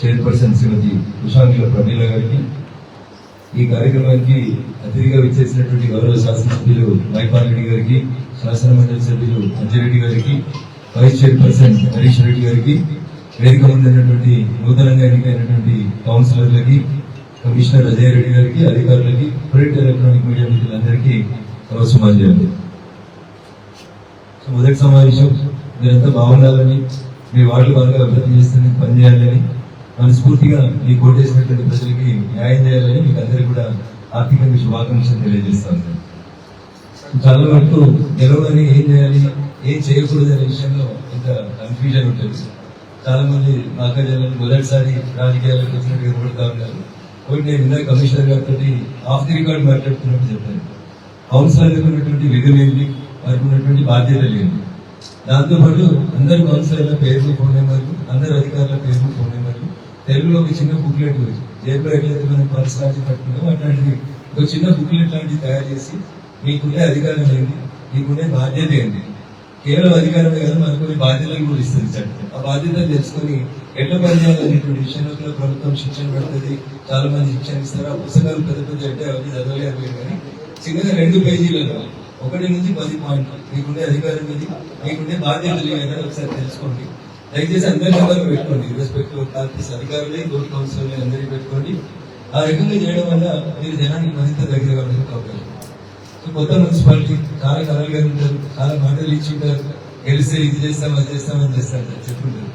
Chairperson శ్రీమతి ఉషాంగుల ప్రమీల గారికి, ఈ కార్యక్రమానికి అతిథిగా విచ్చేసినటువంటి గౌరవ శాసనసభ్యులు మైపాల్ రెడ్డి గారికి, శాసన మండలి సభ్యులు అంజిరెడ్డి గారికి, వైస్ చైర్పర్సన్ హరీష్ రెడ్డి గారికి, వేదిక ముందున్నటువంటి నూతనంగా ఎన్నికైనటువంటి కౌన్సిలర్లకి, కమిషనర్ అజయ్ రెడ్డి గారికి, అధికారులకి, ప్రింట్ ఎలక్ట్రానిక్ మీడియా మిత్రులందరికీ నమస్కారం. మొదటి సమావేశం మీరంతా బాగుండాలని, మీ వార్డులు బాగా అభివృద్ధి చేస్తుంది పనిచేయాలని, మనస్ఫూర్తిగా మీ కోటేసినటువంటి ప్రజలకి న్యాయం చేయాలని మీకు అందరికీ కూడా ఆర్థికంగా శుభాకాంక్షలు తెలియజేస్తాను. చాలా వరకు గెలవని ఏం చేయాలి, ఏం చేయకూడదు అనే విషయంలో ఇంత కన్ఫ్యూజన్ ఉంటుంది. చాలా మంది మా అక్కజనులు మొదటిసారి రాజకీయాలకు వచ్చినట్టు కనబడుతూ ఉన్నారు. ఒకటి నేను ఇందాక కమిషనర్ గారితో ఆఫ్ ది రికార్డ్ మాట్లాడుతున్నట్టు చెప్పాను. కౌన్సిలర్లకు ఉన్నటువంటి విధులు ఏంటి, వారికి ఉన్నటువంటి బాధ్యతలు ఏంటి, దాంతోపాటు అందరు కౌన్సిలర్ల పేర్లు, ఫోన్ నెంబర్లు, అందరు అధికారుల పేర్లు, ఫోన్ నెంబర్లు, తెలుగులో ఒక చిన్న బుక్లెట్ జైల్లో ఎట్లయితే మనం పర్స్ లాంటి పట్టుకున్నాం అట్లాంటిది ఒక చిన్న బుక్లెట్ లాంటివి తయారు చేసి మీకుండే అధికారం ఏంటి, మీకుండే బాధ్యత ఏంటి, కేవలం అధికారమే కాదు మనకు బాధ్యతలు కూడా ఇస్తుంది చట్టం. ఆ బాధ్యతలు తెలుసుకొని ఎట్లా పనిచేయాలనేటువంటి విషయంలో కూడా ప్రభుత్వం శిక్షణ పెడుతుంది. చాలా మంది శిక్షణ ఇస్తారు. ఆ పుస్తకాలు పెద్ద పెద్ద అంటే అవన్నీ చదవలేరు, కానీ చిన్నగా 2 పేజీలలో 1 నుంచి 10 పాయింట్లు మీకుండే అధికారం ఇది, మీకుండే బాధ్యతలు ఏమైనా ఒకసారి తెలుసుకోండి. దయచేసి అందరి నెంబర్లు పెట్టుకోండి, రెస్పెక్ట్ ఆఫీస్ అధికారులే, రోడ్ కౌన్సిలర్లే అందరికీ పెట్టుకోండి. ఆ రకంగా చేయడం వల్ల మీరు జనానికి మరింత దగ్గరగా ఉండడానికి అవకాశం. కొత్త మున్సిపాలిటీ చాలా కలలుగా ఉంటారు, చాలా మాటలు ఇచ్చి ఉంటారు, గెలిస్తే ఇది చేస్తాం అది చేస్తాం అని చేస్తారు చెప్పుంటారు.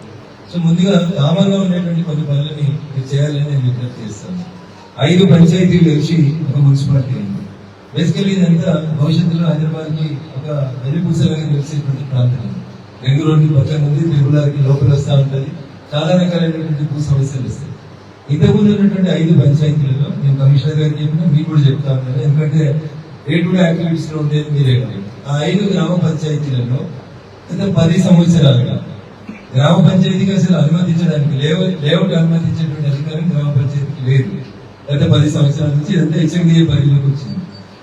సో ముందుగా కామన్గా ఉండేటువంటి కొన్ని పనులని మీరు చేయాలని నేను విజ్ఞప్తి చేస్తాను. 5 పంచాయతీలు కలిసి ఒక మున్సిపాలిటీ అయింది. బేసికలీ ఇదంతా భవిష్యత్తులో హైదరాబాద్ కి ఒక వెలుగుసలాగా తెలిసేటువంటి ప్రాంతం. రింగ్ రోడ్డు పక్కన ఉంది, త్రిపులాకి లోపల వస్తూ ఉంటుంది, చాలా రకాలైనటువంటి భూ సమస్యలు వస్తాయి. ఇంతకుముందు ఉన్నటువంటి 5 పంచాయతీలలో నేను కమిషనర్ గారికి చెప్పినా మీకు కూడా చెప్తా ఉన్నాను, ఎందుకంటే డే టు డే యాక్టివిటీస్ లో ఉండేది మీరే. ఆ 5 గ్రామ పంచాయతీలలో గత 10 సంవత్సరాలుగా గ్రామ పంచాయతీకి అసలు అనుమతించడానికి లేఅవుట్ అనుమతించేటువంటి అధికారం గ్రామ పంచాయతీకి లేదు. గత 10 సంవత్సరాల నుంచి ఇదంతా హెచ్ఎండిఏ పరిధిలోకి వచ్చింది.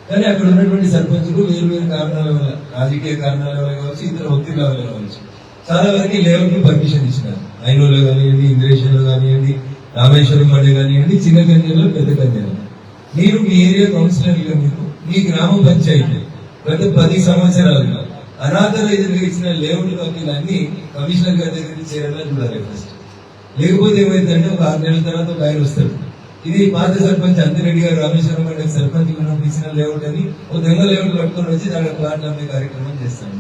కానీ అక్కడ ఉన్నటువంటి సర్పంచులు వేరు వేరు కారణాల వల్ల, రాజకీయ కారణాల వల్ల కావచ్చు, ఇతర ఒత్తిళ్ల వల్ల కావచ్చు, చాలా వరకు లేఅవుట్ పర్మిషన్ ఇచ్చినారు. ఐనోలో కానివ్వండి, ఇంద్రేశ్వరంలో కానివ్వండి, రామేశ్వరం మధ్య కానివ్వండి, చిన్న కన్యలో, పెద్ద కన్యలో. మీరు మీ ఏరియా కౌన్సిలర్గా మీరు మీ గ్రామ పంచాయతీ గత 10 సంవత్సరాలుగా అనాథరైజర్గా ఇచ్చిన లేఅవుట్ కాపీలన్నీ కమిషనర్ గారి దగ్గరికి చేరాలని చూడాలి ఫస్ట్. లేకపోతే ఏమైందంటే ఒక 6 నెలల తర్వాత ఒక ఆయన వస్తాడు, ఇది పాత సర్పంచ్ అంతిరెడ్డి గారు రామేశ్వరం గారి సర్పంచ్ ఇచ్చిన లేఅవుట్ అని ఒక దొంగ లేఅవుట్ కట్టుకొని వచ్చి దాని ప్లాట్ అమ్మే కార్యక్రమం చేస్తాను.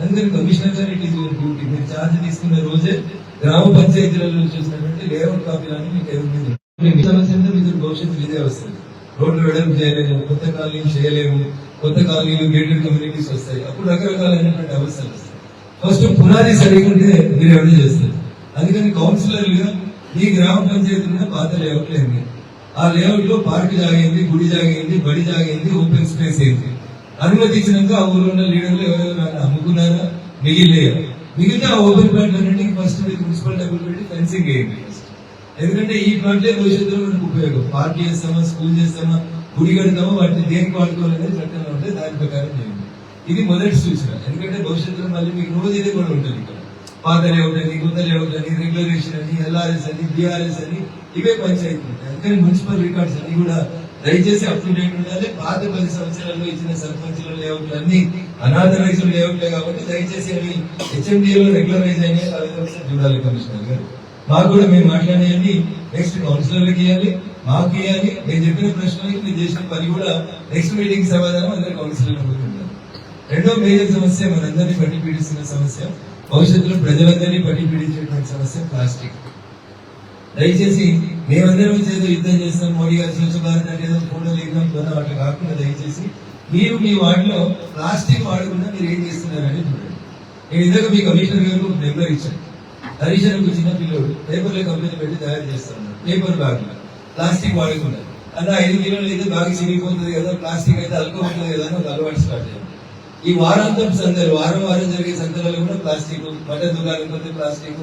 అందుకని కమిషనర్ గారు ఇట్ ఈస్ యువర్ డ్యూటీ. మీరు ఛార్జ్ తీసుకున్న రోజే గ్రామ పంచాయతీలలో చూసినటువంటి లేఅవుట్ కాపీలన్నీ మీకు ఎవరి సమస్య మీకు భవిష్యత్తు ఇదే వస్తుంది. రోడ్లు వెడల్పు చేయలేము, కొత్త కాలనీలు చేయలేము, కొత్త కాలనీలు గేటెడ్ కమ్యూనిటీస్ వస్తాయి, అప్పుడు రకరకాలైనటువంటి అవసరాలు వస్తాయి. ఫస్ట్ పునాది సరిగ్గా మీరు ఎవరు చేస్తారు. అందుకని కౌన్సిలర్లుగా ఈ గ్రామ పంచాయతీలో పాత లేఅవుట్లు ఏంటి, ఆ లేఅవుట్ లో పార్క్ జాగైంది, గుడి జాగైంది, బడి జాగైంది, ఓపెన్ స్పేస్ అయింది. అనుమతించినాక ఆ ఊరు ఉన్న లీడర్లు ఎవరెవరు అమ్ముకున్నారా, మిగిలితే ఆ ఓపెన్ ప్లాట్ అన్నింటికి ఫస్ట్ మున్సిపల్ డబ్బులు పెట్టి ఫెన్సింగ్ వేయండి. ఎందుకంటే ఈ ప్లాట్లే భవిష్యత్తులో మనకు ఉపయోగం. పార్క్ చేస్తామా, స్కూల్ చేస్తామా, గుడి కడతామా, వాటిని దేనికి వాడుకోవాలనేది చట్టంలో ఉంటే దాని ప్రకారం చేయండి. ఇది మొదటి సూచన. ఎందుకంటే భవిష్యత్తులో మళ్ళీ మీకు రోజు ఇది కూడా ఉంటుంది. ఇక్కడ పాత లేఅవుట్ అని, కొత్త లేఅవుట్ అని, రెగ్యులరేషన్ అని, ఎల్ఆర్ఎస్ అని, బిఆర్ఎస్ అని, ఇవే పంచాయతీ. అందుకని మున్సిపల్ రికార్డ్స్ అన్ని కూడా దయచేసి అప్ టు డేట్ ఉండాలి. పాత 10 సంవత్సరాల్లో ఇచ్చిన సర్పంచుల లేఅవుట్లు అన్ని అనాథరైజ్డ్ లేఅవుట్లే కాబట్టి దయచేసి అవి హెచ్ఎండిఏలో రెగ్యులరైజ్ అయినాయి ఒకసారి చూడాలి కమిషనర్ గారు. మాకు కూడా మేము మాట్లాడేయండి, నెక్స్ట్ కౌన్సిలర్లకు ఇవ్వాలి, మాకు ఇవ్వాలి. నేను చెప్పిన ప్రశ్నలకి మీరు చేసిన పని కూడా నెక్స్ట్ మీటింగ్ సమాధానం అందరూ కౌన్సిలర్లు అనుకుంటున్నారు. రెండో మేజర్ సమస్య, మనందరినీ పట్టి పీడిస్తున్న సమస్య, భవిష్యత్తులో ప్రజలందరినీ పట్టి పీడించేటువంటి సమస్య ప్లాస్టిక్. దయచేసి మేమందరం చేదో యుద్ధం చేస్తాం, మోడీ గారు స్వచ్ఛ భారత్ అంటే ఏదో ఫోటోలు ఎగ్జామ్ పోతాం, అట్లా కాకుండా దయచేసి మీరు మీ వాటిలో ప్లాస్టిక్ వాడకుండా మీరు ఏం చేస్తున్నారని చూడండి. నేను ఇందాక మీ కమిషనర్ గారు ఒక నెంబర్ ఇచ్చాను. హరీశ్వరకు చిన్న పిల్లడు పేపర్లో కంపెనీ పెట్టి తయారు చేస్తాను, పేపర్ బ్యాగ్ ప్లాస్టిక్ వాడకుండా. అలా 5 కిలోలు అయితే బాగా చిరిగిపోతుంది కదా, ప్లాస్టిక్ అయితే అల్లుకుంటుంది కదా అని ఒక అలవాటు స్టార్ట్ అయ్యింది. ఈ వారాంతం సందర్భం, వారం జరిగే సందర్భాలు కూడా ప్లాస్టిక్, మటన్ దుకాణం పోతే ప్లాస్టిక్,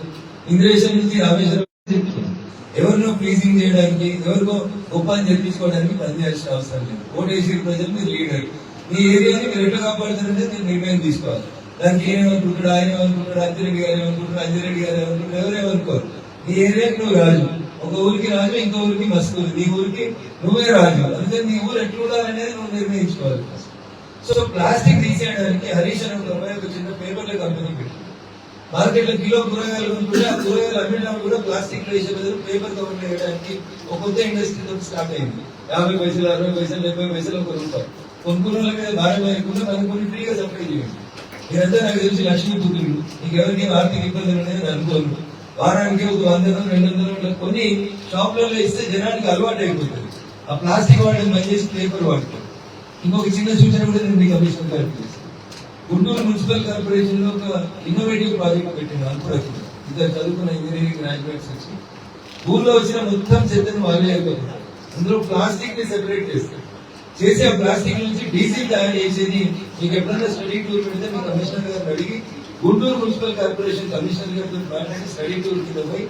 ఇంద్రేశ్వరం నుంచి రామేశ్వరం ఎవరినో ప్లీజింగ్ చేయడానికి, ఎవరికో గొప్ప అని చెప్పించుకోవడానికి పనిచేయాల్సిన అవసరం లేదు. ఓటేసి ప్రజలు మీరు లీడర్, మీ ఏరియాని మీరు ఎట్లా కాపాడుతారంటే మీరు నిర్ణయం తీసుకోవాలి. దానికి ఏమనుకుంటాడు, ఆయన ఏమనుకుంటాడు, అంజిరెడ్డి గారు ఏమనుకుంటారు, అంజిరెడ్డి గారు ఏమనుకుంటారు, ఎవరేమనుకోరు. ఈ ఏరియాకి నువ్వు రాజు, ఒక ఊరికి రాజు, ఇంకో ఊరికి మస్తూరు. నీ ఊరికి నువ్వే రాజు. అందుకని నీ ఊరు ఎట్లా ఉండాలనేది నువ్వు నిర్ణయించుకోవాలి. సో ప్లాస్టిక్ తీసేయడానికి హరీష్ అనే ఒక అబ్బాయి ఒక చిన్న పేపర్ల కంపెనీ పెట్టి మార్కెట్ లో కిలో కూరగాయలు కొనుక్కుంటే ఆ కూరగాయలు అమ్మేటప్పుడు కూడా ప్లాస్టిక్ లో వేసే బదులు పేపర్ కవర్ వేయడానికి ఒక కొత్త ఇండస్ట్రీ స్టార్ట్ అయింది. 50 పైసలు, 60 పైసలు, 70 పైసలు ఒక రూపాయి. కొనుక్కున్న వాళ్ళ మీద భారం వేయకుండా మనకు కొన్ని ఫ్రీగా సప్లై చేయండి. మీరంతా నాకు తెలిసి లక్ష్మీపుత్రులు, మీకు ఎవరికి ఆర్థిక ఇబ్బందులు అనేది అనుకోను. వారానికి ఒక 100, 200 కొన్ని షాపులలో ఇస్తే జనానికి అలవాటు అయిపోతుంది. ఆ ప్లాస్టిక్ వాడడం బంద్ చేసి పేపర్ వాడతాం. ఇంకొక చిన్న సూచన కూడా నేను మీ కమిషనర్ గారికి చేస్తాను. గుంటూరు మున్సిపల్ కార్పొరేషన్ లో ఒక ఇన్నోవేటివ్ ప్రాజెక్ట్ పెట్టింది. అనుకున్నది ఇద్దరు చదువుకున్న ఇంజనీరింగ్ గ్రాడ్యుయేట్స్ వచ్చి ఊర్లో వచ్చిన మొత్తం చెత్తను వాళ్ళే అయిపోతుంది. అందులో ప్లాస్టిక్ ని సెపరేట్ చేస్తారు. చేసి ఆ ప్లాస్టిక్ నుంచి డీజిల్ తయారు చేసేది మీకు ఎప్పుడైనా స్టడీ టూర్ పెడితే మీ కమిషనర్ గారిని అడిగి గుంటూరు మున్సిపల్ కార్పొరేషన్ కమిషనర్ గారితో మాట్లాడి స్టడీ టూర్ కింద పోయి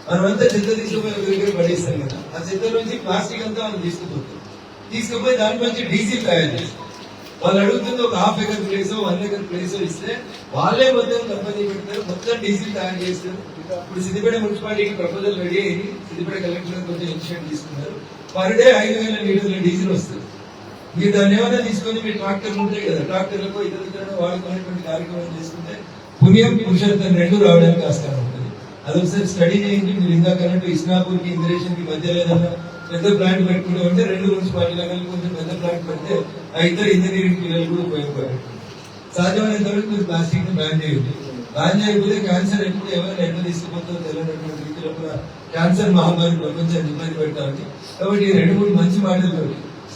మనమంతా చెత్త తీసుకుపోయి ఒక దగ్గర పడేస్తాం కదా, ఆ చెత్త నుంచి ప్లాస్టిక్ అంతా మనం తీసుకుపోయి దాని నుంచి డీజిల్ తయారు చేస్తాం. వాళ్ళు అడుగుతుంది ఒక 1/2 acre ప్లేస్, 1 acre ప్లేస్ ఇస్తే వాళ్ళే మొత్తం కంపెనీ పెడతారు, మొత్తం డీజిల్ తయారు చేస్తారు. ఇప్పుడు సిద్దిపేట మున్సిపాలిటీకి ప్రపోజల్ రెడీ అయింది. సిద్దిపేట కలెక్టర్ కొంచెం ఇనిషియేటివ్ తీసుకున్నారు. పర్ డే 5,000 లీటర్ల డీజిల్ వస్తుంది. మీరు దాన్ని ఏమైనా తీసుకొని మీరు ట్రాక్టర్లు ఉంటాయి కదా, ట్రాక్టర్లకు ఇతర వాడుకునేటువంటి కార్యక్రమం చేసుకుంటే పుణ్యం పురుషోత్తం 2 రావడానికి ఆస్కారం ఉంటుంది. అదొకసారి స్టడీ చేయండి. మీరు ఇందాక అన్నట్టు ఇస్నాపూర్ కి ఇంద్రేషన్ కి మధ్య ఏదైనా పెద్ద ప్లాంట్ పెట్టుకుంటే ఉంటే 2 మున్సిపాలిటీల కలిసి కొంచెం పెద్ద ప్లాంట్ పెడితే ఆ ఇద్దరు ఇంజనీరింగ్ పిల్లలు కూడా ఉపయోగపడేది. సాధ్యమైనంత వరకు మీరు ప్లాస్టిక్ ని బ్యాన్ చేయండి. బ్యాన్ చేయకపోతే క్యాన్సర్ ఎప్పుడు ఎవరైనా ఎట్లా తీసుకుపోతుందో తెలియనటువంటి రీతిలో కూడా క్యాన్సర్ మహమ్మారి ప్రపంచాన్ని ఇబ్బంది పెడతామని. కాబట్టి 2-3 మంచి మాటలు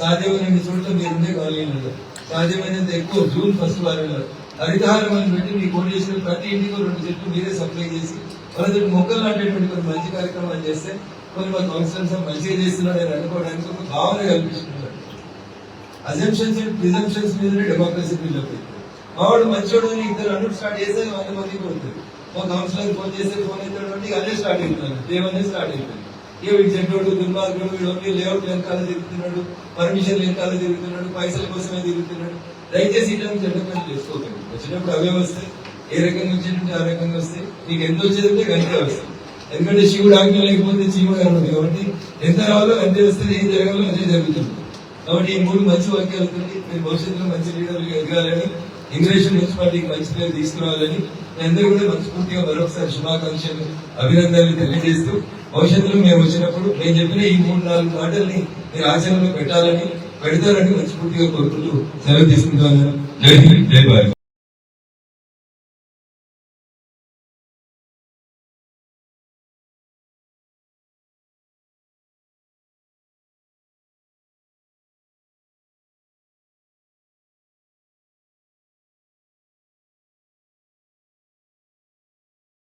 సాధ్యమైన చోట్ల మీరుండే కాలేజీలలో సాధ్యమైనంత ఎక్కువ జూన్ 1st వారంలో హరితహారం అని పెట్టి మీ కోటేశ్వరం ప్రతి ఇంటికి 2 చెట్లు మీరే సప్లై చేసి వాళ్ళతో మొక్కలు నాటేటువంటి కొన్ని మంచి కార్యక్రమాలు చేస్తే కొన్ని మా కౌన్సిలర్స్ మంచిగా చేస్తున్నాడు అని అనుకోవడానికి ఒక భావన కల్పిస్తున్నారు. అజంప్షన్స్ అండ్ ప్రిజంప్షన్స్ మీదనే డెమోక్రసీ బిల్డ్ అవుతుంది. మావాడు మంచోడు అని ఇద్దరు అన్ను స్టార్ట్ చేస్తే 100 మందికి పోతుంది. మా కౌన్సిలర్ ఫోన్ చేస్తే ఫోన్ అవుతాడు, అదే స్టార్ట్ అవుతున్నాడు, దేవనే స్టార్ట్ అవుతుంది. ఇక వీడు చెడ్డోడు, దుర్మార్గుడు, వీడు ఓన్లీ లేఅవుట్ వెనకాల తిరుగుతున్నాడు, పర్మిషన్ వెనకాల తిరుగుతున్నాడు, పైసల కోసమే తిరుగుతున్నాడు. దయచేసి ఇటువంటి చెడ్డ పని చేసుకోకండి. వచ్చినప్పుడు అవే వస్తాయి, ఏ రకంగా వచ్చేటంటే ఆ రకంగా వస్తాయి. మీకు ఎంత వచ్చేదంటే గంటే వస్తాయి. ఎందుకంటే శివుడు ఆజ్ఞ లేకపోతే చీముడు అన్నది. కాబట్టి ఎంత రావాలో అంతే వస్తుంది, ఏం జరగాలో అదే జరుగుతుంది. కాబట్టి ఈ 3 మంచి వాక్యాలతో మీరు భవిష్యత్తులో మంచి లీడర్లు ఎదగాలని, ఇంగ్లీష్ మున్సిపాలిటీకి మంచి పేరు తీసుకురావాలని అందరూ కూడా మనస్ఫూర్తిగా మరొకసారి శుభాకాంక్షలు, అభినందనలు తెలియజేస్తూ భవిష్యత్తులో మేము వచ్చినప్పుడు నేను చెప్పిన ఈ 3-4 మాటల్ని మీరు ఆచరణలో పెట్టాలని, పెడతారని మనస్ఫూర్తిగా కోరుకుంటూ సెలవు తీసుకుంటాను. జై హింద్, జై భారత్.